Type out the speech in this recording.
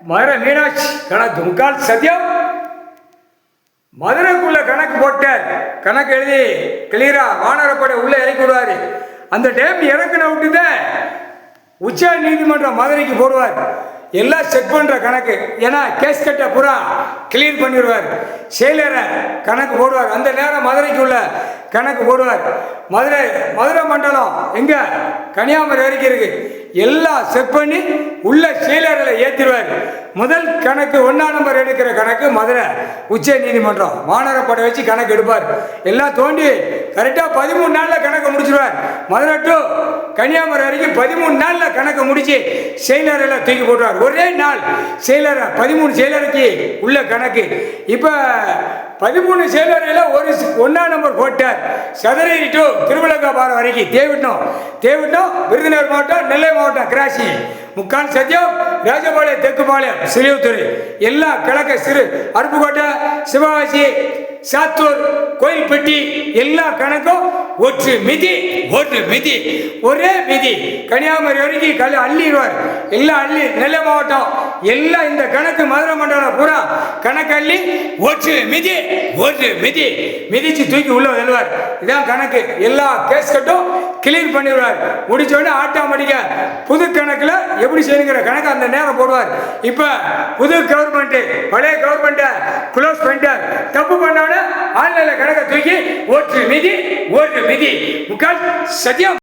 மதுரை மீனாட்சி கணக்கு முக்கால் சத்தியம் மதுரைக்குள்ள கணக்கு போட்டார். கணக்கு எழுதி கிளியரா வானரப்படை உள்ள இறக்கி விடுவாரு. அந்த டைம் இறக்குன விட்டுத உச்ச நீதிமன்றம் மதுரைக்கு போடுவார். எல்லாம் செக் பண்ற கணக்கு. ஏன்னா கேஸ் கட்ட பூரா கிளியர் பண்ணிடுவார். செயலரை கணக்கு போடுவார். அந்த நேரம் மதுரைக்கு உள்ள கணக்கு போடுவார். மதுரை மண்டலம் எங்க கன்னியாகுமரி வரைக்கும் இருக்கு. எல்லாம் செக் பண்ணி உள்ள செயலரில் ஏற்றிடுவார். முதல் கணக்கு 1ஆம் நம்பர் எடுக்கிற கணக்கு மதுரை உச்ச நீதிமன்றம் வானரப்படை வச்சு கணக்கு எடுப்பார். எல்லாம் தோண்டி கரெக்டாக 13 நாளில் கணக்கு முடிச்சிடுவார். மதுரை டு கன்னியாகுமரி வரைக்கும் 13 நாளில் கணக்கு முடிச்சு செயலரில் தூக்கி போட்டுருவார். ஒரே நாள் செயலரை 13 செயலருக்கு உள்ள கணக்கு. இப்போ 13 செயலரையில் 1ஆம் நம்பர் போட்டார். சதுரகிரி டு திருவிழங்காபாரம் வரைக்கும் தேவிட்டம் விருதுநகர் மாவட்டம் நெல்லை மாவட்டம் கிராசி முக்கால் சத்தியம் ராஜபாளையம் தெற்குபாளையம் சிலிவுத்தூர் எல்லாம் கிழக்க சிறு அருப்புக்கோட்டை சிவகாசி சாத்தூர் கோயில்பட்டி எல்லா கணக்கும் ஒற்று மிதி ஒரே மிதி கன்னியாகுமரி வரைக்கும் அள்ளிடுவார். எல்லாம் அள்ளி நெல்லை மாவட்டம் எல்லாம் இந்த கணக்கு மதுரை மண்டலம் பூரா கணக்கு அள்ளி ஒற்று மிதிச்சு தூக்கி உள்ள வெல்வார். இதான் கணக்கு. எல்லா கேஸ் கட்டும் கிளியர் பண்ணிடுவார். முடிச்ச உடனே ஆட்டோமேட்டிக்க புது கணக்குல எப்படி செய்யுங்கிற கணக்கு அந்த நேரம் போடுவார். இப்ப புது கவர்மெண்ட் பழைய கவர்மெண்ட்டை க்ளோஸ் பண்ணிட்டார். தப்பு பண்ணாலும் ஆன்லைன்ல கணக்கை தூக்கி ஒற்று மிதி முக்கால் சத்தியம்.